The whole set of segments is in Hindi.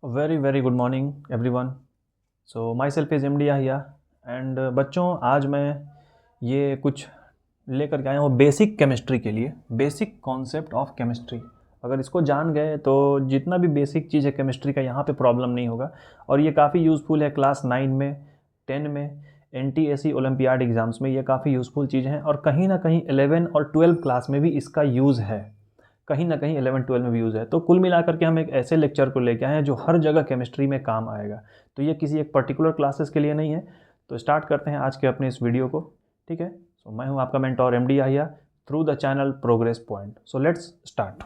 Very good morning everyone. So my self is MD Ahiya and बच्चों, आज मैं ये कुछ लेकर के आया हूँ बेसिक केमिस्ट्री के लिए। बेसिक कॉन्सेप्ट ऑफ केमिस्ट्री, अगर इसको जान गए तो जितना भी बेसिक चीज़ है केमिस्ट्री का, यहाँ पे प्रॉब्लम नहीं होगा। और ये काफ़ी यूज़फुल है क्लास 9 में, 10 में, NTSE ओलंपियाड एग्ज़ाम्स में ये काफ़ी यूज़फुल चीज़ है। और कहीं ना कहीं 11 और 12 क्लास में भी इसका यूज़ है, कहीं ना कहीं 11-12 में भी यूज़ है। तो कुल मिलाकर के हम एक ऐसे लेक्चर को लेके आए हैं जो हर जगह केमिस्ट्री में काम आएगा। तो ये किसी एक पर्टिकुलर क्लासेस के लिए नहीं है। तो स्टार्ट करते हैं आज के अपने इस वीडियो को। ठीक है, सो मैं हूँ आपका mentor MD Ahiya through the channel progress point. So let's start.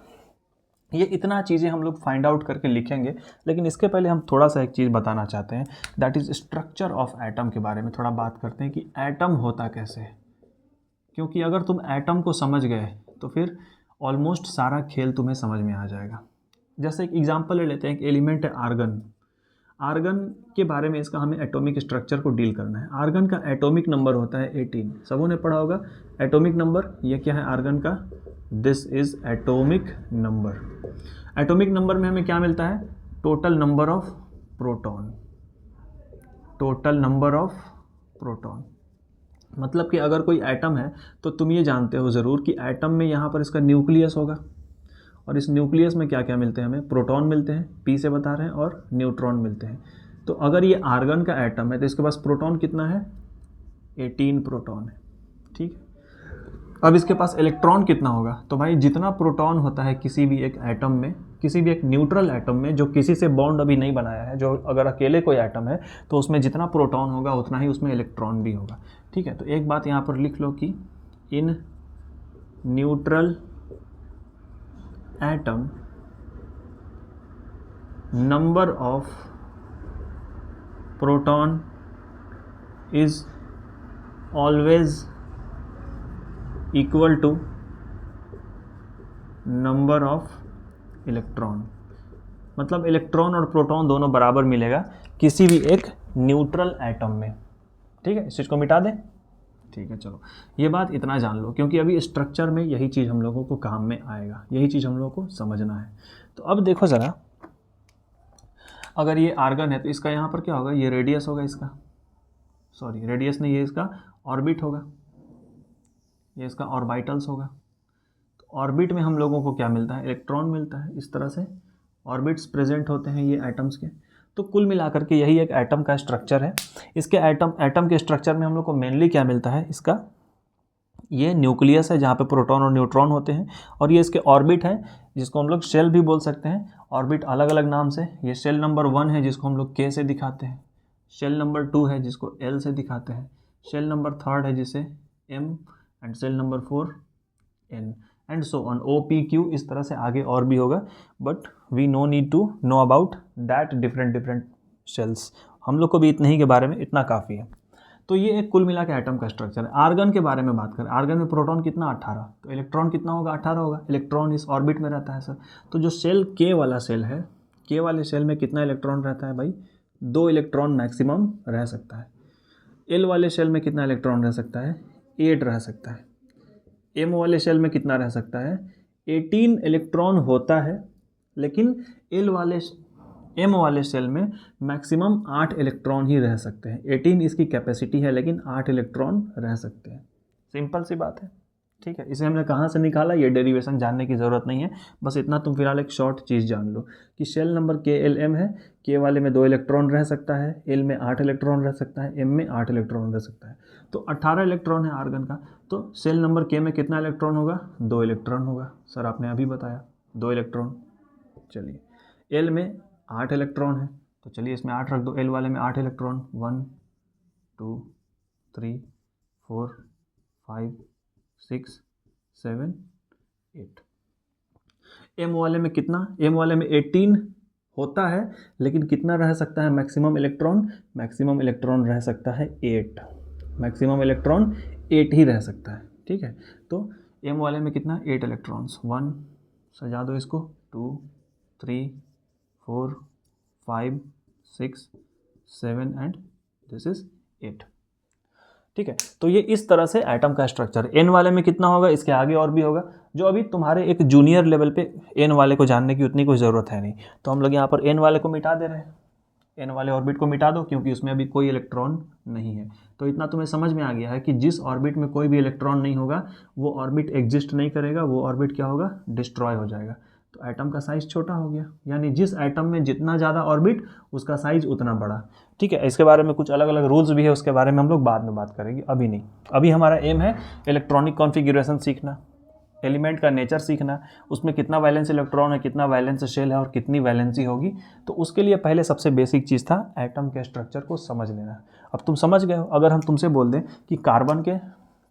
ये इतना चीज़ें हम लोग फाइंड आउट करके लिखेंगे, लेकिन इसके पहले हम थोड़ा सा एक चीज़ बताना चाहते हैं, that is structure of atom के बारे में थोड़ा बात करते हैं कि एटम होता कैसे है। क्योंकि अगर तुम एटम को समझ गए तो फिर ऑलमोस्ट सारा खेल तुम्हें समझ में आ जाएगा। जैसे एक एग्जांपल ले लेते हैं, एक एलिमेंट है आर्गन। आर्गन के बारे में इसका हमें एटॉमिक स्ट्रक्चर को डील करना है। आर्गन का एटॉमिक नंबर होता है 18। सबों ने पढ़ा होगा एटॉमिक नंबर। ये क्या है आर्गन का? This is atomic number. Atomic number में हमें क्या मिलता है? Total number of proton. Total number of proton मतलब कि अगर कोई एटम है तो तुम ये जानते हो ज़रूर कि एटम में यहाँ पर इसका न्यूक्लियस होगा, और इस न्यूक्लियस में क्या क्या मिलते हैं? हमें प्रोटॉन मिलते हैं, पी से बता रहे हैं, और न्यूट्रॉन मिलते हैं। तो अगर ये आर्गन का एटम है तो इसके पास प्रोटॉन कितना है? 18 प्रोटॉन है। ठीक है, अब इसके पास इलेक्ट्रॉन कितना होगा? तो भाई जितना प्रोटॉन होता है किसी भी एक एटम में, किसी भी एक न्यूट्रल एटम में जो किसी से बॉन्ड अभी नहीं बनाया है, जो अगर अकेले कोई एटम है तो उसमें जितना प्रोटॉन होगा उतना ही उसमें इलेक्ट्रॉन भी होगा। ठीक है, तो एक बात यहाँ पर लिख लो कि in neutral atom number of proton is always equal to number of electron. मतलब इलेक्ट्रॉन और प्रोटॉन दोनों बराबर मिलेगा किसी भी एक न्यूट्रल एटम में। ठीक है, इस चीज़ को मिटा दें। ठीक है, चलो ये बात इतना जान लो, क्योंकि अभी स्ट्रक्चर में यही चीज़ हम लोगों को काम में आएगा, यही चीज़ हम लोगों को समझना है। तो अब देखो ज़रा, अगर ये आर्गन है तो इसका यहाँ पर क्या होगा? ये रेडियस होगा इसका, सॉरी रेडियस नहीं, ये इसका ऑर्बिट होगा, ये इसका ऑर्बिटल्स होगा। तो ऑर्बिट में हम लोगों को क्या मिलता है? इलेक्ट्रॉन मिलता है। इस तरह से ऑर्बिट्स प्रेजेंट होते हैं ये एटम्स के। तो कुल मिलाकर के यही एक एटम का स्ट्रक्चर है। इसके एटम के स्ट्रक्चर में हम लोग को मेनली क्या मिलता है? इसका ये न्यूक्लियस है जहाँ पे प्रोटॉन और न्यूट्रॉन होते हैं, और ये इसके ऑर्बिट है जिसको हम लोग शेल भी बोल सकते हैं। ऑर्बिट अलग अलग नाम से, ये शेल नंबर 1 है जिसको हम लोग K से दिखाते हैं, शेल नंबर 2 है जिसको L से दिखाते हैं, शेल नंबर 3 है जिसे M, and shell number 4 N, and so on OPQ। इस तरह से आगे और भी होगा, but we no need to know about that different shells. हम लोग को भी इतने ही के बारे में इतना काफ़ी है। तो ये एक कुल मिला के एटम का स्ट्रक्चर है। आर्गन के बारे में बात करें, आर्गन में प्रोटॉन कितना? 18। तो इलेक्ट्रॉन कितना होगा? 18 होगा। इलेक्ट्रॉन इस ऑर्बिट में रहता है सर। तो जो सेल K वाला सेल है, K वाले सेल में कितना इलेक्ट्रॉन रहता है भाई? 2 इलेक्ट्रॉन मैक्सिमम रह सकता है। L वाले सेल में कितना इलेक्ट्रॉन रह सकता है? 8 रह सकता है। M वाले सेल में कितना रह सकता है? 18 इलेक्ट्रॉन होता है, लेकिन M वाले सेल में मैक्सिमम 8 इलेक्ट्रॉन ही रह सकते हैं। 18 इसकी कैपेसिटी है, लेकिन 8 इलेक्ट्रॉन रह सकते हैं। सिंपल सी बात है। ठीक है, इसे हमने कहाँ से निकाला ये डेरिवेशन जानने की ज़रूरत नहीं है, बस इतना तुम फिलहाल एक शॉर्ट चीज़ जान लो कि शेल नंबर KLM है। K वाले में 2 इलेक्ट्रॉन रह सकता है, L में 8 इलेक्ट्रॉन रह सकता है, M में 8 इलेक्ट्रॉन रह सकता है। तो 18 इलेक्ट्रॉन है आर्गन का। तो सेल नंबर K में कितना इलेक्ट्रॉन होगा? 2 इलेक्ट्रॉन होगा। सर आपने अभी बताया 2 इलेक्ट्रॉन। चलिए, L में 8 इलेक्ट्रॉन है, तो चलिए इसमें 8 रख दो। L वाले में 8 इलेक्ट्रॉन, 1 2 3 4 5 6 7 8। M वाले में कितना? M वाले में 18 होता है, लेकिन कितना रह सकता है मैक्सिमम इलेक्ट्रॉन? मैक्सिमम इलेक्ट्रॉन रह सकता है 8। मैक्सिमम इलेक्ट्रॉन 8 ही रह सकता है। ठीक है, तो M वाले में कितना? 8 इलेक्ट्रॉन्स। 1, सजा दो इसको, 2 3 4 5 6 7 एंड दिस इज 8। ठीक है। तो ये इस तरह से एटम का स्ट्रक्चर, एन वाले में कितना होगा, इसके आगे और भी होगा, जो अभी तुम्हारे एक जूनियर लेवल पे एन वाले को जानने की उतनी कोई ज़रूरत है नहीं। तो हम लोग यहाँ पर एन वाले को मिटा दे रहे हैं, एन वाले ऑर्बिट को मिटा दो, क्योंकि उसमें अभी कोई इलेक्ट्रॉन नहीं है। तो इतना तुम्हें समझ में आ गया है कि जिस ऑर्बिट में कोई भी इलेक्ट्रॉन नहीं होगा वो ऑर्बिट एग्जिस्ट नहीं करेगा, वो ऑर्बिट क्या होगा, डिस्ट्रॉय हो जाएगा। तो एटम का साइज़ छोटा हो गया, यानी जिस एटम में जितना ज़्यादा ऑर्बिट उसका साइज़ उतना बड़ा। ठीक है, इसके बारे में कुछ अलग अलग रूल्स भी है, उसके बारे में हम लोग बाद में बात करेंगे, अभी नहीं। अभी हमारा एम है इलेक्ट्रॉनिक कॉन्फ़िगरेशन सीखना, एलिमेंट का नेचर सीखना, उसमें कितना वैलेंस इलेक्ट्रॉन है, कितना वैलेंस शेल है और कितनी वैलेंसी होगी। तो उसके लिए पहले सबसे बेसिक चीज़ था एटम के स्ट्रक्चर को समझ लेना। अब तुम समझ गए हो। अगर हम तुमसे बोल दें कि कार्बन के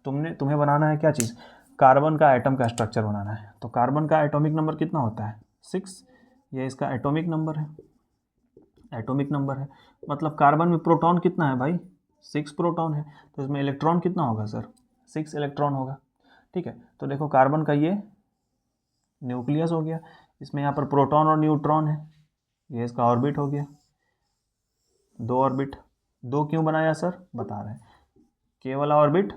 तुम्हें बनाना है क्या चीज़, कार्बन का एटम का स्ट्रक्चर बनाना है, तो कार्बन का एटॉमिक नंबर कितना होता है, 6। ये इसका एटॉमिक नंबर है, एटॉमिक नंबर है। मतलब कार्बन में प्रोटॉन कितना है भाई, 6 प्रोटॉन है। तो इसमें इलेक्ट्रॉन कितना होगा सर, 6 इलेक्ट्रॉन होगा। ठीक है, तो देखो कार्बन का ये न्यूक्लियस हो गया, इसमें यहाँ पर प्रोटॉन और न्यूट्रॉन है, ये इसका ऑर्बिट हो गया, 2 ऑर्बिट। 2 क्यों बनाया सर, बता रहे हैं, के वाला ऑर्बिट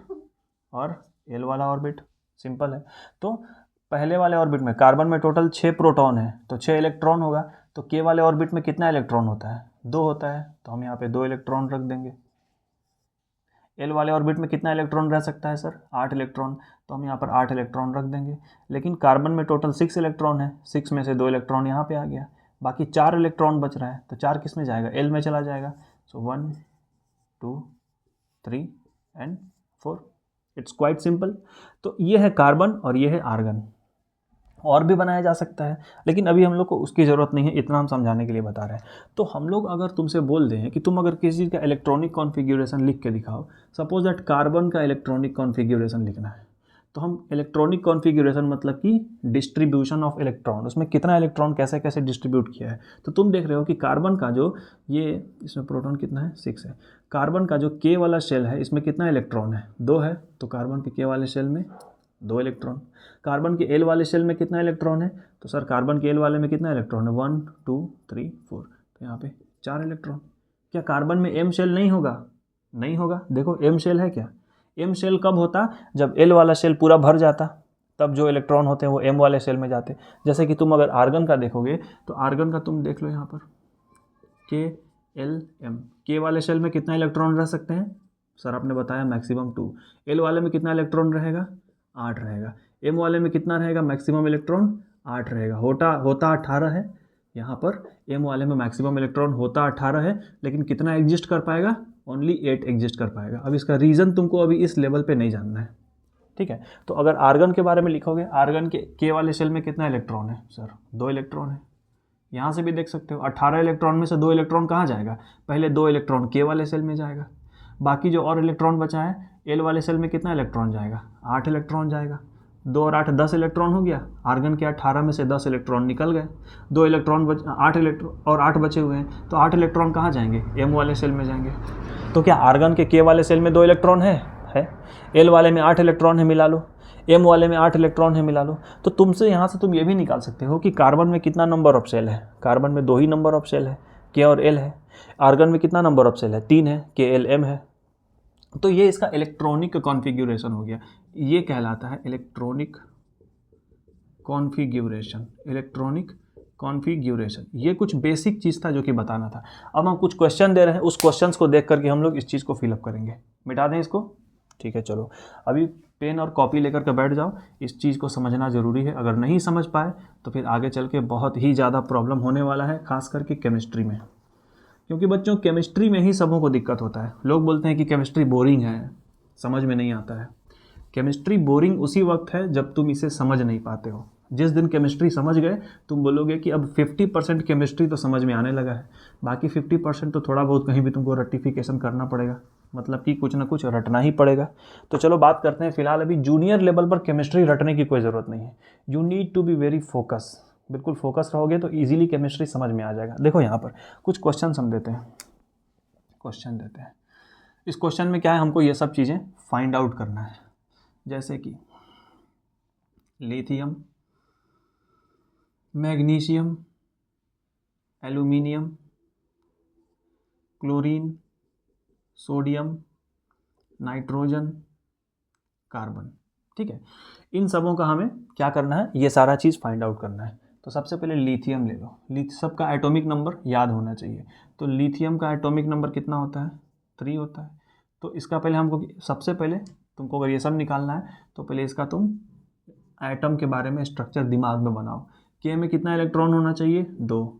और एल वाला ऑर्बिट, सिंपल है। तो पहले वाले ऑर्बिट में कार्बन में टोटल 6 प्रोटॉन है तो 6 इलेक्ट्रॉन होगा। तो के वाले ऑर्बिट में कितना इलेक्ट्रॉन होता है, 2 होता है, तो हम यहाँ पे 2 इलेक्ट्रॉन रख देंगे। एल वाले ऑर्बिट में कितना इलेक्ट्रॉन रह सकता है सर, 8 इलेक्ट्रॉन, तो हम यहाँ पर 8 इलेक्ट्रॉन रख देंगे। लेकिन कार्बन में टोटल 6 इलेक्ट्रॉन है, 6 में से 2 इलेक्ट्रॉन यहाँ पे आ गया, बाकी 4 इलेक्ट्रॉन बच रहा है, तो 4 किस में जाएगा, एल में चला जाएगा। सो 1 2 3 एंड 4, इट्स क्वाइट सिंपल। तो ये है कार्बन और ये है आर्गन। और भी बनाया जा सकता है, लेकिन अभी हम लोग को उसकी ज़रूरत नहीं है, इतना हम समझाने के लिए बता रहे हैं। तो हम लोग अगर तुमसे बोल दें कि तुम अगर किसी चीज़ का इलेक्ट्रॉनिक कॉन्फ़िगरेशन लिख के दिखाओ, सपोज दैट कार्बन का इलेक्ट्रॉनिक कॉन्फ़िगरेशन लिखना है, तो हम इलेक्ट्रॉनिक कॉन्फ़िगरेशन मतलब कि डिस्ट्रीब्यूशन ऑफ इलेक्ट्रॉन, उसमें कितना इलेक्ट्रॉन कैसे कैसे डिस्ट्रीब्यूट किया है। तो तुम देख रहे हो कि कार्बन का जो ये, इसमें प्रोटॉन कितना है, 6 है। कार्बन का जो के वाला शेल है इसमें कितना इलेक्ट्रॉन है, 2 है, तो कार्बन के के वाले शेल में 2 इलेक्ट्रॉन। कार्बन के एल वाले शेल में कितना इलेक्ट्रॉन है, तो सर कार्बन के एल वाले में कितना इलेक्ट्रॉन है, 1 2 3 4, तो यहाँ पे 4 इलेक्ट्रॉन। क्या कार्बन में एम शेल नहीं होगा, नहीं होगा। देखो एम शेल है क्या, एम शेल कब होता, जब एल वाला शेल पूरा भर जाता, तब जो इलेक्ट्रॉन होते हैं वो एम वाले शेल में जाते। जैसे कि तुम अगर आर्गन का देखोगे तो आर्गन का तुम देख लो यहाँ पर के एल एम, के वाले शेल में कितना इलेक्ट्रॉन रह सकते हैं सर, आपने बताया मैक्सिमम 2। एल वाले में कितना इलेक्ट्रॉन रहेगा, 8 रहेगा। एम वाले में कितना रहेगा, मैक्सिमम इलेक्ट्रॉन 8 रहेगा। होता 18 है, यहाँ पर एम वाले में मैक्सिमम इलेक्ट्रॉन होता 18 है, लेकिन कितना एग्जिस्ट कर पाएगा, ओनली 8 एग्जिस्ट कर पाएगा। अब इसका रीज़न तुमको अभी इस लेवल पे नहीं जानना है, ठीक है। तो अगर आर्गन के बारे में लिखोगे, आर्गन के वाले शेल में कितना इलेक्ट्रॉन है सर, 2 इलेक्ट्रॉन है। यहाँ से भी देख सकते हो 18 इलेक्ट्रॉन में से 2 इलेक्ट्रॉन कहाँ जाएगा, पहले 2 इलेक्ट्रॉन के वाले सेल में जाएगा, बाकी जो और इलेक्ट्रॉन बचा है एल वाले सेल में कितना इलेक्ट्रॉन जाएगा, 8 इलेक्ट्रॉन जाएगा। 2 और 8 10 इलेक्ट्रॉन हो गया। आर्गन के 18 में से 10 इलेक्ट्रॉन निकल गए, 2 इलेक्ट्रॉन 8 इलेक्ट्रॉन और 8 बचे हुए हैं, तो 8 इलेक्ट्रॉन कहाँ जाएंगे, एम वाले सेल में जाएंगे। तो क्या आर्गन के के वाले सेल में 2 इलेक्ट्रॉन है, एल वाले में 8 इलेक्ट्रॉन है, मिला लो, एम वाले में 8 इलेक्ट्रॉन है, मिला लो। तो तुमसे यहाँ से तुम ये भी निकाल सकते हो कि कार्बन में कितना नंबर ऑफ सेल है, कार्बन में 2 ही नंबर ऑफ सेल है, के और एल है। आर्गन में कितना नंबर ऑफ सेल है, 3 है, के एल एम है। तो ये इसका इलेक्ट्रॉनिक कॉन्फ़िगरेशन हो गया, ये कहलाता है इलेक्ट्रॉनिक कॉन्फ़िगरेशन। इलेक्ट्रॉनिक कॉन्फ़िगरेशन, ये कुछ बेसिक चीज़ था जो कि बताना था। अब हम कुछ क्वेश्चन दे रहे हैं, उस क्वेश्चंस को देख करके हम लोग इस चीज़ को फिलअप करेंगे। मिटा दें इसको, ठीक है। चलो अभी पेन और कॉपी लेकर के बैठ जाओ, इस चीज़ को समझना ज़रूरी है। अगर नहीं समझ पाए तो फिर आगे चल के बहुत ही ज़्यादा प्रॉब्लम होने वाला है, खास करके केमिस्ट्री में, क्योंकि बच्चों केमिस्ट्री में ही सबों को दिक्कत होता है। लोग बोलते हैं कि केमिस्ट्री बोरिंग है, समझ में नहीं आता है। केमिस्ट्री बोरिंग उसी वक्त है जब तुम इसे समझ नहीं पाते हो। जिस दिन केमिस्ट्री समझ गए तुम बोलोगे कि अब 50% केमिस्ट्री तो समझ में आने लगा है, बाकी 50% तो थोड़ा बहुत कहीं भी तुमको रेक्टिफिकेशन करना पड़ेगा, मतलब कि कुछ ना कुछ रटना ही पड़ेगा। तो चलो बात करते हैं। फिलहाल अभी जूनियर लेवल पर केमिस्ट्री रटने की कोई ज़रूरत नहीं है। You need to be very focus, बिल्कुल फोकस रहोगे तो ईजिली केमिस्ट्री समझ में आ जाएगा। देखो यहाँ पर कुछ क्वेश्चन हम देते हैं, क्वेश्चन देते हैं। इस क्वेश्चन में क्या है, हमको ये सब चीज़ें फाइंड आउट करना है, जैसे कि lithium, magnesium, aluminium, chlorine, sodium, nitrogen, carbon. ठीक है, इन सबों का हमें क्या करना है, ये सारा चीज़ फाइंड आउट करना है। तो सबसे पहले लिथियम ले लो, सबका एटॉमिक नंबर याद होना चाहिए। तो लिथियम का एटॉमिक नंबर कितना होता है, 3 होता है। तो इसका पहले हमको, सबसे पहले तुमको अगर ये सब निकालना है तो पहले इसका तुम एटम के बारे में स्ट्रक्चर दिमाग में बनाओ। के में कितना इलेक्ट्रॉन होना चाहिए, 2,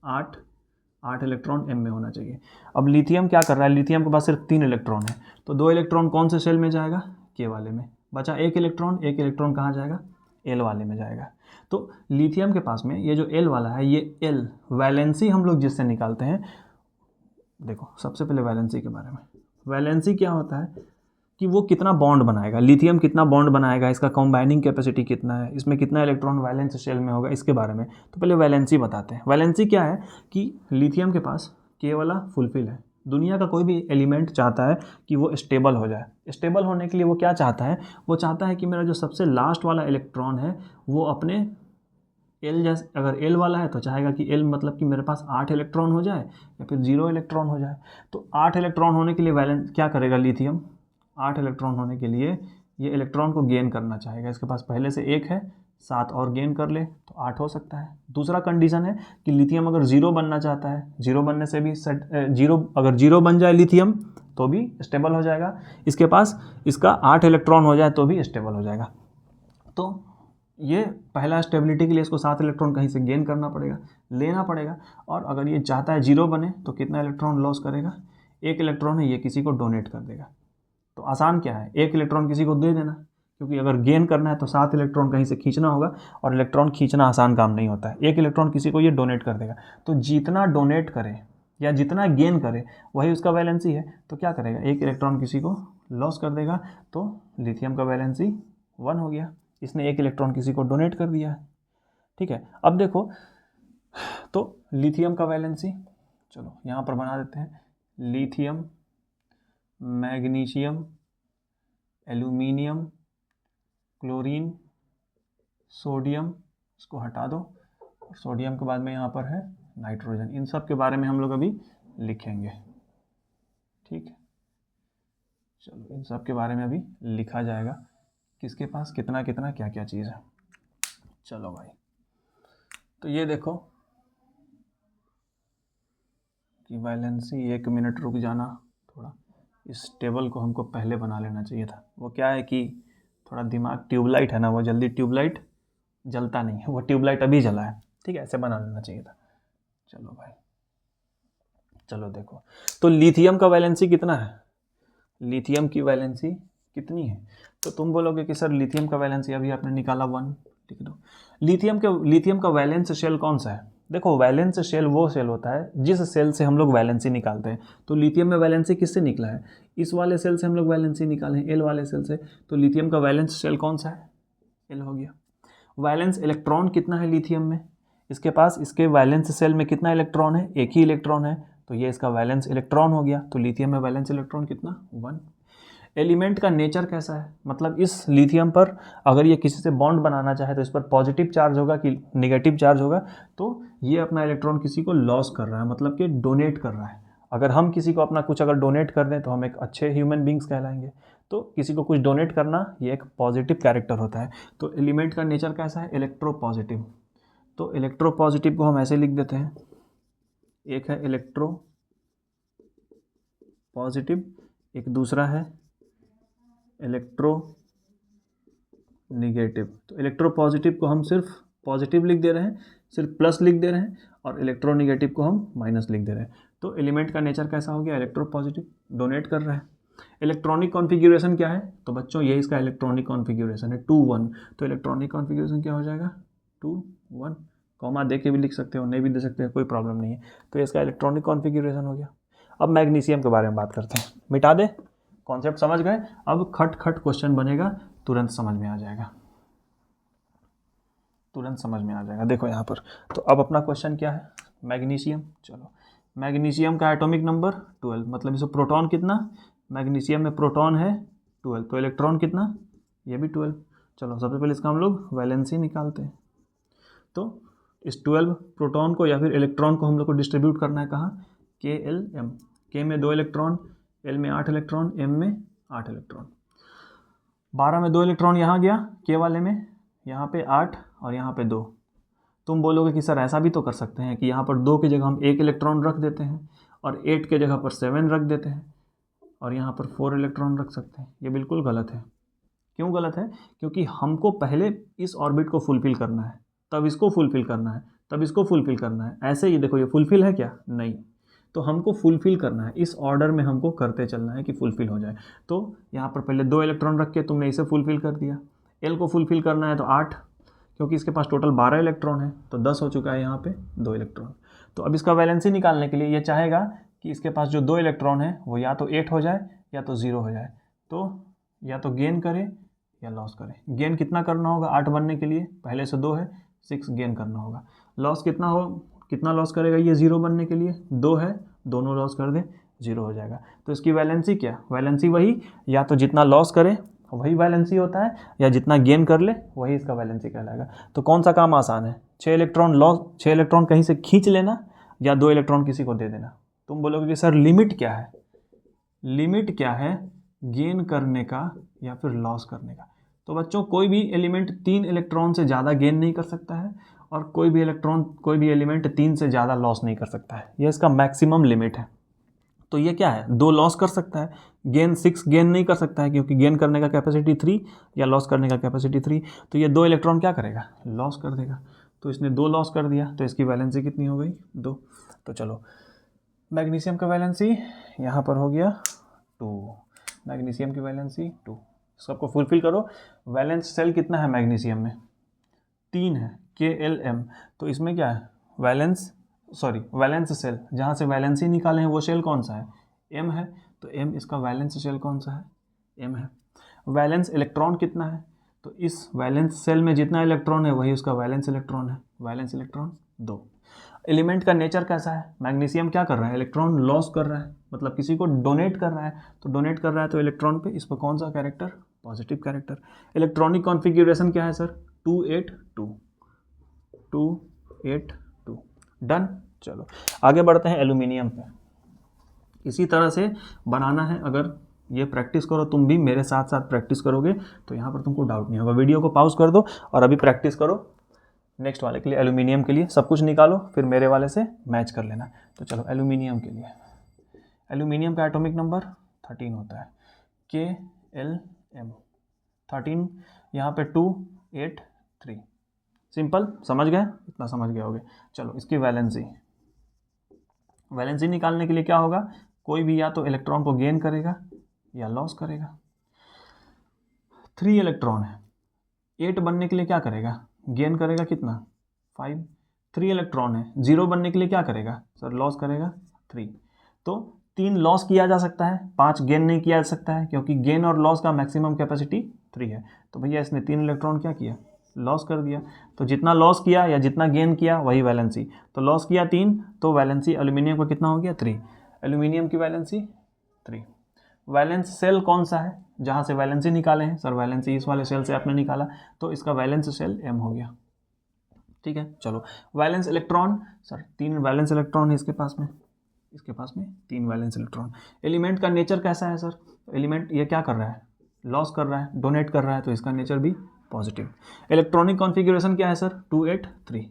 8 इलेक्ट्रॉन एम में होना चाहिए। अब लिथियम क्या कर रहा है, लिथियम के पास सिर्फ 3 इलेक्ट्रॉन है, तो 2 इलेक्ट्रॉन कौन से सेल में जाएगा, के वाले में। बचा एक इलेक्ट्रॉन कहाँ जाएगा, एल वाले में जाएगा। तो लिथियम के पास में ये जो एल वाला है, ये एल वैलेंसी हम लोग जिससे निकालते हैं। देखो सबसे पहले वैलेंसी के बारे में, वैलेंसी क्या होता है कि वो कितना बॉन्ड बनाएगा, लिथियम कितना बॉन्ड बनाएगा, इसका कंबाइनिंग कैपेसिटी कितना है, इसमें कितना इलेक्ट्रॉन वैलेंस शेल में होगा, इसके बारे में। तो पहले वैलेंसी बताते हैं। वैलेंसी क्या है कि लिथियम के पास के वाला फुलफिल है। दुनिया का कोई भी एलिमेंट चाहता है कि वो स्टेबल हो जाए। स्टेबल होने के लिए वो क्या चाहता है, वो चाहता है कि मेरा जो सबसे लास्ट वाला इलेक्ट्रॉन है वो अपने एल जैसे, अगर एल वाला है तो चाहेगा कि एल मतलब कि मेरे पास 8 इलेक्ट्रॉन हो जाए या फिर 0 इलेक्ट्रॉन हो जाए। तो 8 इलेक्ट्रॉन होने के लिए वैलेंस क्या करेगा लिथियम, 8 इलेक्ट्रॉन होने के लिए ये इलेक्ट्रॉन को गेन करना चाहेगा। इसके पास पहले से 1 है, 7 और गेन कर ले तो 8 हो सकता है। दूसरा कंडीशन है कि लिथियम अगर 0 बनना चाहता है, 0 बनने से भी अगर 0 बन जाए लिथियम तो भी स्टेबल हो जाएगा। इसके पास इसका 8 इलेक्ट्रॉन हो जाए तो भी स्टेबल हो जाएगा। तो ये पहला स्टेबिलिटी के लिए इसको 7 इलेक्ट्रॉन कहीं से गेन करना पड़ेगा, लेना पड़ेगा। और अगर ये चाहता है 0 बने तो कितना इलेक्ट्रॉन लॉस करेगा, 1 इलेक्ट्रॉन है, ये किसी को डोनेट कर देगा। तो आसान क्या है, 1 इलेक्ट्रॉन किसी को दे देना, क्योंकि अगर गेन करना है तो 7 इलेक्ट्रॉन कहीं से खींचना होगा, और इलेक्ट्रॉन खींचना आसान काम नहीं होता है। 1 इलेक्ट्रॉन किसी को ये डोनेट कर देगा। तो जितना डोनेट करे या जितना गेन करे वही उसका वैलेंसी है। तो क्या करेगा, 1 इलेक्ट्रॉन किसी को लॉस कर देगा, तो लिथियम का वैलेंसी 1 हो गया। इसने 1 इलेक्ट्रॉन किसी को डोनेट कर दिया है। ठीक है, अब देखो तो लिथियम का वैलेंसी, चलो यहाँ पर बना देते हैं, lithium, magnesium, aluminium, chlorine, sodium, इसको हटा दो, और सोडियम के बाद में यहाँ पर है नाइट्रोजन। इन सब के बारे में हम लोग अभी लिखेंगे। ठीक है, चलो इन सब के बारे में अभी लिखा जाएगा, किसके पास कितना कितना क्या क्या चीज़ है। चलो भाई, तो ये देखो कि वैलेंसी, 1 मिनट रुक जाना, थोड़ा इस टेबल को हमको पहले बना लेना चाहिए था। वो क्या है कि थोड़ा दिमाग, ट्यूबलाइट है ना, वो जल्दी ट्यूबलाइट जलता नहीं है, वो ट्यूबलाइट अभी जला है। ठीक है, ऐसे बना लेना चाहिए था। चलो भाई, चलो देखो, तो लिथियम का वैलेंसी कितना है, लिथियम की वैलेंसी कितनी है। तो तुम बोलोगे कि सर लिथियम का वैलेंसी अभी आपने निकाला 1, लिख दो। लिथियम का वैलेंस शेल कौन सा है, देखो वैलेंस शेल वो शेल होता है जिस सेल से हम लोग वैलेंसी निकालते हैं। तो लिथियम में वैलेंसी किससे निकला है, इस वाले सेल से हम लोग वैलेंसी निकाले हैं, एल वाले सेल से। तो लिथियम का वैलेंस शेल कौन सा है, एल हो गया। वैलेंस इलेक्ट्रॉन कितना है लिथियम में, इसके पास इसके वैलेंस सेल में कितना इलेक्ट्रॉन है, 1 ही इलेक्ट्रॉन है, तो ये इसका वैलेंस इलेक्ट्रॉन हो गया। तो लिथियम में वैलेंस इलेक्ट्रॉन कितना, 1। एलिमेंट का नेचर कैसा है, मतलब इस लिथियम पर अगर ये किसी से बॉन्ड बनाना चाहे तो इस पर पॉजिटिव चार्ज होगा कि नेगेटिव चार्ज होगा। तो ये अपना इलेक्ट्रॉन किसी को लॉस कर रहा है, मतलब कि डोनेट कर रहा है। अगर हम किसी को अपना कुछ अगर डोनेट कर दें तो हम एक अच्छे ह्यूमन बींग्स कहलाएंगे। तो किसी को कुछ डोनेट करना ये एक पॉजिटिव कैरेक्टर होता है। तो एलिमेंट का नेचर कैसा है, इलेक्ट्रो पॉजिटिव। तो इलेक्ट्रो पॉजिटिव को हम ऐसे लिख देते हैं, एक है इलेक्ट्रो पॉजिटिव, एक दूसरा है इलेक्ट्रो निगेटिव। तो इलेक्ट्रो पॉजिटिव को हम सिर्फ पॉजिटिव लिख दे रहे हैं, सिर्फ प्लस लिख दे रहे हैं, और इलेक्ट्रो निगेटिव को हम माइनस लिख दे रहे हैं। तो एलिमेंट का नेचर कैसा हो गया, इलेक्ट्रो पॉजिटिव, डोनेट कर रहा है। इलेक्ट्रॉनिक कॉन्फ़िगरेशन क्या है, तो बच्चों ये इसका इलेक्ट्रॉनिक कॉन्फ़िगरेशन है 2 1। तो इलेक्ट्रॉनिक कॉन्फ़िगरेशन क्या हो जाएगा, 2 1, कॉमा दे के भी लिख सकते हो, नहीं भी दे सकते हो, कोई प्रॉब्लम नहीं है। तो इसका इलेक्ट्रॉनिक कॉन्फ़िगरेशन हो गया। अब मैग्नीशियम के बारे में बात करते हैं, मिटा दे, कॉन्सेप्ट समझ गए। अब खट खट क्वेश्चन बनेगा, तुरंत समझ में आ जाएगा, तुरंत समझ में आ जाएगा। देखो यहाँ पर, तो अब अपना क्वेश्चन क्या है, मैग्नीशियम। चलो, मैग्नीशियम का एटॉमिक नंबर 12, मतलब इसमें प्रोटॉन कितना, मैग्नीशियम में प्रोटॉन है 12, तो इलेक्ट्रॉन कितना, ये भी 12। चलो सबसे पहले इसका हम लोग वैलेंसी निकालते हैं। तो इस 12 प्रोटॉन को या फिर इलेक्ट्रॉन को हम लोग को डिस्ट्रीब्यूट करना है कहाँ, के एल एम। के में 2 इलेक्ट्रॉन, एल में 8 इलेक्ट्रॉन, एम में 8 इलेक्ट्रॉन। 12 में 2 इलेक्ट्रॉन यहाँ गया के वाले में, यहाँ पे 8 और यहाँ पे 2। तुम बोलोगे कि सर ऐसा भी तो कर सकते हैं कि यहाँ पर 2 की जगह हम 1 इलेक्ट्रॉन रख देते हैं और 8 के जगह पर 7 रख देते हैं और यहाँ पर 4 इलेक्ट्रॉन रख सकते हैं। ये बिल्कुल गलत है। क्यों गलत है? क्योंकि हमको पहले इस ऑर्बिट को फुलफिल करना है, तब इसको फुलफिल करना है, तब इसको फुलफिल करना है। ऐसे ही देखो, ये फुलफिल है क्या? नहीं। तो हमको फुलफिल करना है, इस ऑर्डर में हमको करते चलना है कि फुलफिल हो जाए। तो यहाँ पर पहले 2 इलेक्ट्रॉन रख के तुमने इसे फुलफिल कर दिया। एल को फुलफिल करना है तो 8, क्योंकि इसके पास टोटल 12 इलेक्ट्रॉन है, तो 10 हो चुका है यहाँ पे 2 इलेक्ट्रॉन। तो अब इसका वैलेंसी निकालने के लिए ये चाहेगा कि इसके पास जो 2 इलेक्ट्रॉन है वो या तो 8 हो जाए या तो 0 हो जाए। तो या तो गेन करे या लॉस करे। गेन कितना करना होगा 8 बनने के लिए? पहले से 2 है, 6 गेन करना होगा। लॉस कितना लॉस करेगा ये 0 बनने के लिए? 2 है, दोनों लॉस कर दे, 0 हो जाएगा। तो इसकी वैलेंसी क्या? वैलेंसी वही, या तो जितना लॉस करे वही वैलेंसी होता है, या जितना गेन कर ले वही इसका वैलेंसी कहलाएगा। तो कौन सा काम आसान है? 6 इलेक्ट्रॉन कहीं से खींच लेना या 2 इलेक्ट्रॉन किसी को दे देना। तुम बोलोगे कि सर लिमिट क्या है? लिमिट क्या है गेन करने का या फिर लॉस करने का? तो बच्चों, कोई भी एलिमेंट 3 इलेक्ट्रॉन से ज़्यादा गेन नहीं कर सकता है और कोई भी एलिमेंट 3 से ज़्यादा लॉस नहीं कर सकता है। ये इसका मैक्सिमम लिमिट है। तो ये क्या है? 2 लॉस कर सकता है, गेन 6 गेन नहीं कर सकता है, क्योंकि गेन करने का कैपेसिटी 3 या लॉस करने का कैपेसिटी 3। तो ये 2 इलेक्ट्रॉन क्या करेगा? लॉस कर देगा। तो इसने 2 लॉस कर दिया, तो इसकी वैलेंसी कितनी हो गई? 2। तो चलो, मैग्नीशियम का वैलेंसी यहाँ पर हो गया 2। मैग्नीशियम की वैलेंसी 2। सबको फुलफिल करो। वैलेंस सेल कितना है मैग्नीशियम में? 3 है, KLM। तो इसमें क्या है? वैलेंस सेल, जहाँ से वैलेंसी निकाले हैं वो सेल कौन सा है? M है। तो M इसका वैलेंस सेल कौन सा है? M है। वैलेंस इलेक्ट्रॉन कितना है? तो इस वैलेंस सेल में जितना इलेक्ट्रॉन है वही उसका वैलेंस इलेक्ट्रॉन है। Valence electron 2। एलिमेंट का नेचर कैसा है? मैग्नीशियम क्या कर रहा है? इलेक्ट्रॉन लॉस कर रहा है, मतलब किसी को डोनेट कर रहा है। तो डोनेट कर रहा है तो इलेक्ट्रॉन पे, इस पर कौन सा character? Positive character. Electronic configuration क्या है सर? 282। 282 डन। चलो आगे बढ़ते हैं एल्यूमिनियम पे। इसी तरह से बनाना है। अगर ये प्रैक्टिस करो, तुम भी मेरे साथ साथ प्रैक्टिस करोगे तो यहाँ पर तुमको डाउट नहीं होगा। वीडियो को पॉज कर दो और अभी प्रैक्टिस करो। नेक्स्ट वाले के लिए, एल्यूमिनियम के लिए सब कुछ निकालो, फिर मेरे वाले से मैच कर लेना। तो चलो एल्यूमिनियम के लिए, एल्यूमिनियम का एटॉमिक नंबर 13 होता है, KLM 13। यहाँ पे 283। सिंपल, समझ गए? इतना समझ गए होगे। चलो इसकी वैलेंसी निकालने के लिए क्या होगा? कोई भी या तो इलेक्ट्रॉन को गेन करेगा या लॉस करेगा। 3 इलेक्ट्रॉन है, 8 बनने के लिए क्या करेगा? गेन करेगा कितना? 5। 3 इलेक्ट्रॉन है, 0 बनने के लिए क्या करेगा सर? लॉस करेगा 3। तो 3 लॉस किया जा सकता है, 5 गेन नहीं किया जा सकता है, क्योंकि गेन और लॉस का मैक्सिमम कैपेसिटी 3 है। तो भैया इसने 3 इलेक्ट्रॉन क्या किया? लॉस कर दिया। तो जितना लॉस किया या जितना गेन किया वही वैलेंसी। तो लॉस किया 3, तो वैलेंसी एल्यूमिनियम का कितना हो गया? 3। एल्यूमिनियम की वैलेंसी 3। वैलेंस सेल कौन सा है जहाँ से वैलेंसी निकाले हैं? सर वैलेंसी इस वाले सेल से आपने निकाला, तो इसका वैलेंस सेल M हो गया। ठीक है। चलो valence electron, sir 3 valence electron है इसके पास में 3 वैलेंस इलेक्ट्रॉन। एलिमेंट का नेचर कैसा है सर? एलिमेंट ये क्या कर रहा है? लॉस कर रहा है, डोनेट कर रहा है, तो इसका नेचर भी पॉजिटिव। इलेक्ट्रॉनिक कॉन्फ़िगरेशन क्या है सर? 283।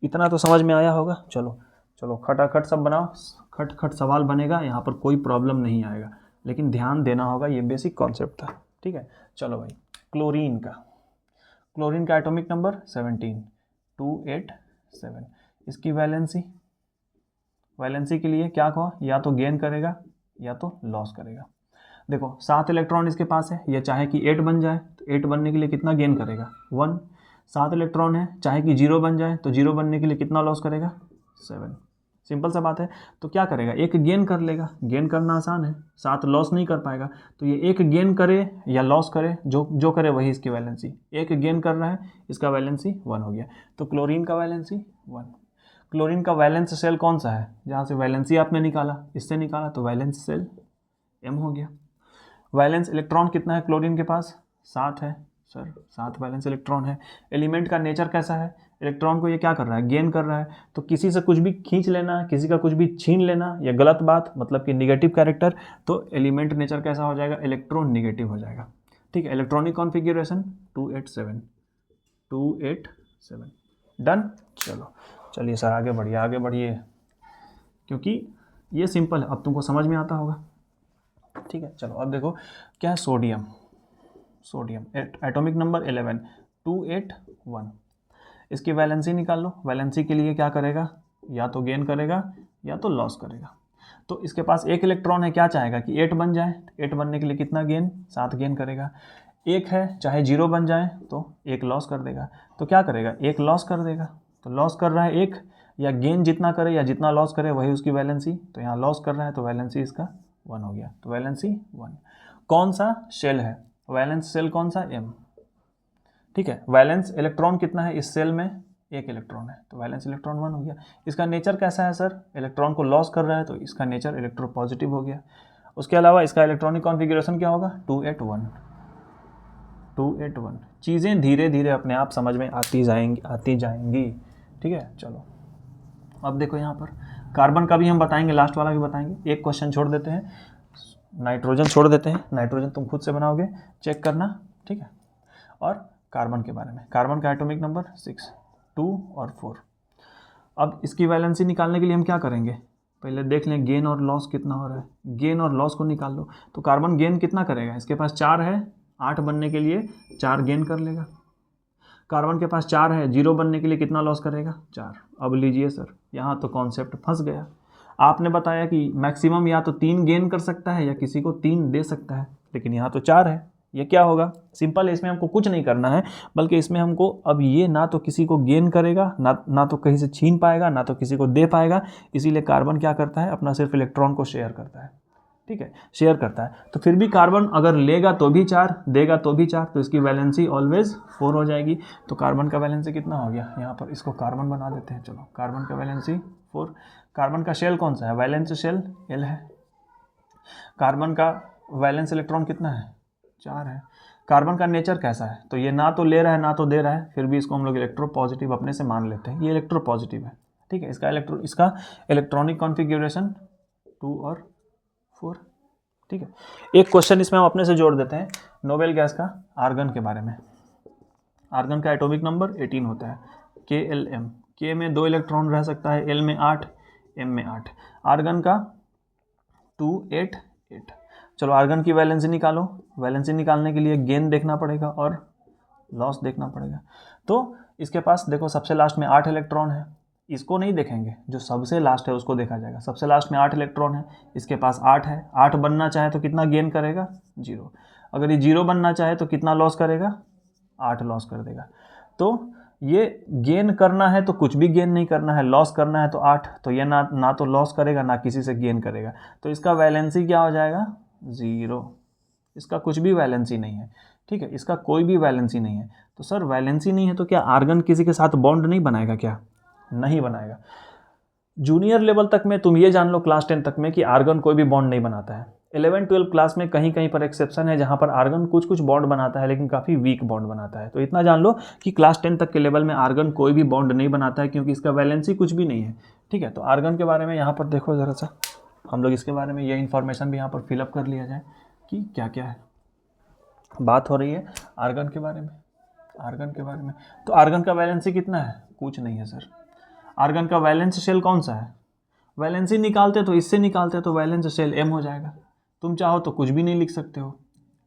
इतना तो समझ में आया होगा। चलो खटाखट सब बनाओ, खट सवाल बनेगा, यहाँ पर कोई प्रॉब्लम नहीं आएगा, लेकिन ध्यान देना होगा, ये बेसिक कॉन्सेप्ट था। ठीक है। चलो भाई, क्लोरीन का एटॉमिक नंबर 17, 287। इसकी वैलेंसी के लिए क्या कहो? या तो गेन करेगा या तो लॉस करेगा। देखो 7 इलेक्ट्रॉन इसके पास है, ये चाहे कि 8 बन जाए तो 8 बनने के लिए कितना गेन करेगा? 1। 7 इलेक्ट्रॉन है, चाहे कि 0 बन जाए तो 0 बनने के लिए कितना लॉस करेगा? 7। सिंपल सा बात है। तो क्या करेगा? एक गेन कर लेगा, गेन करना आसान है, 7 लॉस नहीं कर पाएगा। तो ये एक गेन करे या लॉस करे, जो करे वही इसकी वैलेंसी। एक गेन कर रहा है, इसका वैलेंसी 1 हो गया। तो क्लोरीन का वैलेंसी 1। क्लोरीन का वैलेंस सेल कौन सा है? जहाँ से वैलेंसी आपने निकाला, इससे निकाला, तो वैलेंस सेल M हो गया। वैलेंस इलेक्ट्रॉन कितना है क्लोरीन के पास? 7 है। सर 7 वैलेंस इलेक्ट्रॉन है। एलिमेंट का नेचर कैसा है, इलेक्ट्रॉन को ये क्या कर रहा है, गेन कर रहा है। तो किसी से कुछ भी खींच लेना, किसी का कुछ भी छीन लेना, या गलत बात, मतलब कि निगेटिव कैरेक्टर, तो एलिमेंट नेचर कैसा हो जाएगा, इलेक्ट्रॉन निगेटिव हो जाएगा। ठीक है, इलेक्ट्रॉनिक कॉन्फ़िगरेशन 287 डन। चलिए सर आगे बढ़िए, क्योंकि ये सिंपल है, अब तुमको समझ में आता होगा। ठीक है, चलो अब देखो क्या है, सोडियम एटॉमिक नंबर 11 281। इसकी वैलेंसी निकाल लो। वैलेंसी के लिए क्या करेगा, या तो गेन करेगा या तो लॉस करेगा। तो इसके पास एक इलेक्ट्रॉन है, क्या चाहेगा कि 8 बन जाए। 8 बनने के लिए कितना गेन, 7 गेन करेगा। एक है, चाहे 0 बन जाए तो 1 लॉस कर देगा। तो क्या करेगा, 1 लॉस कर देगा। तो लॉस कर रहा है 1, या गेन जितना करे या जितना लॉस करे वही उसकी वैलेंसी। तो यहाँ लॉस कर रहा है तो वैलेंसी इसका 1 हो गया। तो वैलेंसी 1। कौन सा शेल है, वैलेंस शेल कौन सा, M। ठीक है, वैलेंस इलेक्ट्रॉन कितना है इस सेल में, 1 इलेक्ट्रॉन है, तो वैलेंस इलेक्ट्रॉन 1 हो गया। इसका नेचर कैसा है सर, इलेक्ट्रॉन को लॉस कर रहा है, तो इसका नेचर इलेक्ट्रोपॉजिटिव हो गया। उसके अलावा इसका इलेक्ट्रॉनिक कॉन्फ़िगरेशन क्या होगा, 281। चीज़ें धीरे धीरे अपने आप समझ में आती जाएंगी। ठीक है, चलो अब देखो यहाँ पर कार्बन का भी हम बताएंगे, लास्ट वाला भी बताएंगे। एक क्वेश्चन छोड़ देते हैं, नाइट्रोजन छोड़ देते हैं। नाइट्रोजन तुम खुद से बनाओगे, चेक करना। ठीक है, और कार्बन के बारे में, कार्बन का एटॉमिक नंबर 6 2 और 4। अब इसकी वैलेंसी निकालने के लिए हम क्या करेंगे, पहले देख लें गेन और लॉस कितना हो रहा है। गेन और लॉस को निकाल लो। तो कार्बन गेन कितना करेगा, इसके पास 4 है, 8 बनने के लिए 4 गेन कर लेगा। कार्बन के पास 4 है, 0 बनने के लिए कितना लॉस करेगा, 4। अब लीजिए सर, यहाँ तो कॉन्सेप्ट फंस गया। आपने बताया कि मैक्सिमम या तो 3 गेन कर सकता है या किसी को 3 दे सकता है, लेकिन यहाँ तो 4 है। ये क्या होगा, सिंपल है, इसमें हमको कुछ नहीं करना है, बल्कि इसमें हमको अब ये ना तो किसी को गेन करेगा, ना तो कहीं से छीन पाएगा, ना तो किसी को दे पाएगा। इसीलिए कार्बन क्या करता है, अपना सिर्फ इलेक्ट्रॉन को शेयर करता है। ठीक है, शेयर करता है। तो फिर भी कार्बन अगर लेगा तो भी 4, देगा तो भी 4, तो इसकी वैलेंसी ऑलवेज 4 हो जाएगी। तो कार्बन का वैलेंसी कितना हो गया, यहाँ पर इसको कार्बन बना देते हैं। चलो, कार्बन का वैलेंसी 4। कार्बन का शेल कौन सा है, वैलेंस शेल L है। कार्बन का वैलेंस इलेक्ट्रॉन कितना है, 4 है। कार्बन का नेचर कैसा है, तो ये ना तो ले रहा है ना तो दे रहा है, फिर भी इसको हम लोग इलेक्ट्रोपॉजिटिव अपने से मान लेते हैं, ये इलेक्ट्रोपॉजिटिव है। ठीक है, इसका इलेक्ट्रॉनिक कॉन्फ़िगरेशन 2 और 4। ठीक है, एक क्वेश्चन इसमें हम अपने से जोड़ देते हैं, नोबेल गैस का आर्गन के बारे में। आर्गन का एटॉमिक नंबर 18 होता है, KLM। K में 2 इलेक्ट्रॉन रह सकता है, L में 8, M में 8। आर्गन का 288। चलो आर्गन की वैलेंसी निकालो। वैलेंसी निकालने के लिए गेन देखना पड़ेगा और लॉस देखना पड़ेगा। तो इसके पास देखो सबसे लास्ट में 8 इलेक्ट्रॉन है, इसको नहीं देखेंगे, जो सबसे लास्ट है उसको देखा जाएगा। सबसे लास्ट में 8 इलेक्ट्रॉन है, इसके पास 8 है। 8 बनना चाहे तो कितना गेन करेगा, 0। अगर ये 0 बनना चाहे तो कितना लॉस करेगा, 8 लॉस कर देगा। तो ये गेन करना है तो कुछ भी गेन नहीं करना है, लॉस करना है तो 8। तो ये ना तो लॉस करेगा ना किसी से गेन करेगा, तो इसका वैलेंसी क्या हो जाएगा, 0। इसका कुछ भी वैलेंसी नहीं है। ठीक है, इसका कोई भी वैलेंसी नहीं है। तो सर वैलेंसी नहीं है तो क्या आर्गन किसी के साथ बॉन्ड नहीं बनाएगा, क्या नहीं बनाएगा। जूनियर लेवल तक में तुम ये जान लो, क्लास 10 तक में, कि आर्गन कोई भी बॉन्ड नहीं बनाता है। 11-12 क्लास में कहीं कहीं पर एक्सेप्शन है, जहाँ पर आर्गन कुछ बॉन्ड बनाता है, लेकिन काफ़ी वीक बॉन्ड बनाता है। तो इतना जान लो कि क्लास 10 तक के लेवल में आर्गन कोई भी बॉन्ड नहीं बनाता है, क्योंकि इसका वैलेंसी कुछ भी नहीं है। ठीक है, तो आर्गन के बारे में यहाँ पर देखो ज़रा सा, हम लोग इसके बारे में ये इन्फॉर्मेशन भी यहाँ पर फिलअप कर लिया जाए कि क्या क्या है। बात हो रही है आर्गन के बारे में, तो आर्गन का वैलेंसी कितना है, कुछ नहीं है सर। आर्गन का वैलेंस शेल कौन सा है, वैलेंसी निकालते तो इससे निकालते तो वैलेंस शेल M हो जाएगा। तुम चाहो तो कुछ भी नहीं लिख सकते हो।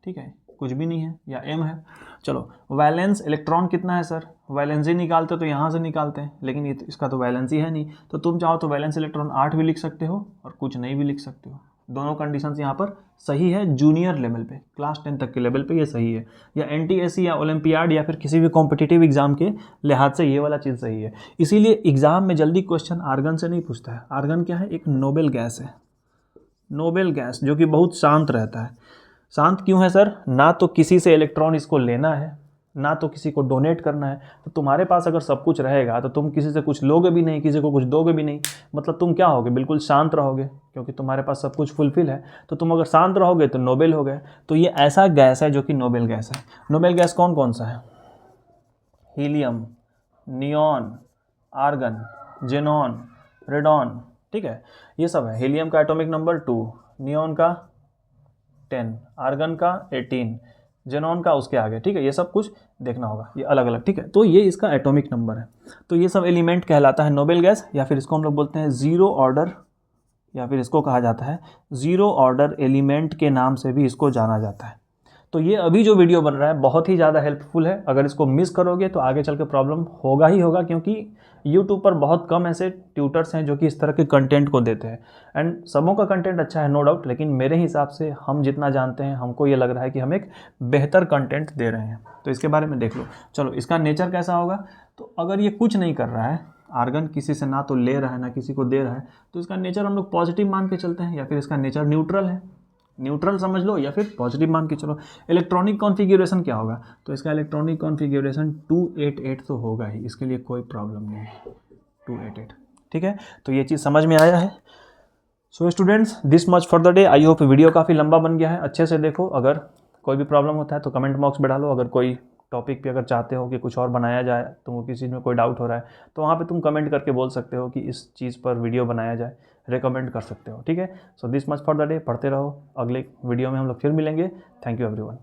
ठीक है, कुछ भी नहीं है या M है। चलो, वैलेंस इलेक्ट्रॉन कितना है सर, वैलेंसी निकालते तो यहाँ से निकालते हैं, लेकिन ये इसका तो वैलेंसी है नहीं। तो तुम चाहो तो वैलेंस इलेक्ट्रॉन 8 भी लिख सकते हो और कुछ नहीं भी लिख सकते हो। दोनों कंडीशंस यहाँ पर सही है जूनियर लेवल पे, क्लास 10 तक के लेवल पे ये सही है, या NTSC या ओलंपियाड या फिर किसी भी कॉम्पिटिटिव एग्जाम के लिहाज से ये वाला चीज़ सही है। इसीलिए एग्जाम में जल्दी क्वेश्चन आर्गन से नहीं पूछता है। आर्गन क्या है, एक नोबेल गैस है, नोबेल गैस, जो कि बहुत शांत रहता है। शांत क्यों है सर, ना तो किसी से इलेक्ट्रॉन इसको लेना है ना तो किसी को डोनेट करना है। तो तुम्हारे पास अगर सब कुछ रहेगा तो तुम किसी से कुछ लोगे भी नहीं, किसी को कुछ दोगे भी नहीं, मतलब तुम क्या होगे, बिल्कुल शांत रहोगे, क्योंकि तुम्हारे पास सब कुछ फुलफिल है। तो तुम अगर शांत रहोगे तो नोबेल हो गए। तो ये ऐसा गैस है जो कि नोबेल गैस है। नोबेल गैस कौन कौन सा है? Helium, neon, argon, xenon, radon, ठीक है, ये सब है। हीलियम का एटॉमिक नंबर 2, नियॉन का 10, आर्गन का 18, जेनॉन का उसके आगे, ठीक है, ये सब कुछ देखना होगा, ये अलग अलग, ठीक है। तो ये इसका एटॉमिक नंबर है। तो ये सब एलिमेंट कहलाता है नोबेल गैस, या फिर इसको हम लोग बोलते हैं ज़ीरो ऑर्डर, या फिर इसको कहा जाता है ज़ीरो ऑर्डर एलिमेंट के नाम से भी इसको जाना जाता है। तो ये अभी जो वीडियो बन रहा है बहुत ही ज़्यादा हेल्पफुल है। अगर इसको मिस करोगे तो आगे चल के प्रॉब्लम होगा ही होगा, क्योंकि यूट्यूब पर बहुत कम ऐसे ट्यूटर्स हैं जो कि इस तरह के कंटेंट को देते हैं। एंड सबों का कंटेंट अच्छा है, नो डाउट, लेकिन मेरे हिसाब से हम जितना जानते हैं हमको ये लग रहा है कि हम एक बेहतर कंटेंट दे रहे हैं। तो इसके बारे में देख लो। चलो, इसका नेचर कैसा होगा? तो अगर ये कुछ नहीं कर रहा है, आर्गन किसी से ना तो ले रहा है ना किसी को दे रहा है, तो इसका नेचर हम लोग पॉजिटिव मान के चलते हैं, या फिर इसका नेचर न्यूट्रल है, न्यूट्रल समझ लो, या फिर पॉजिटिव मान के चलो। इलेक्ट्रॉनिक कॉन्फ़िगरेशन क्या होगा? तो इसका इलेक्ट्रॉनिक कॉन्फ़िगरेशन 288 तो होगा ही, इसके लिए कोई प्रॉब्लम नहीं है, 288, ठीक है। तो ये चीज़ समझ में आया है। So students, this much for the day. I hope video काफ़ी लंबा बन गया है, अच्छे से देखो। अगर कोई भी प्रॉब्लम होता है तो कमेंट बॉक्स में डालो। अगर कोई टॉपिक पे अगर चाहते हो कि कुछ और बनाया जाए, तुमको किसी चीज़ में कोई डाउट हो रहा है, तो वहाँ पे तुम कमेंट करके बोल सकते हो कि इस चीज़ पर वीडियो बनाया जाए, रेकमेंड कर सकते हो, ठीक है। So this much for the day. पढ़ते रहो, अगले वीडियो में हम लोग फिर मिलेंगे। Thank you everyone.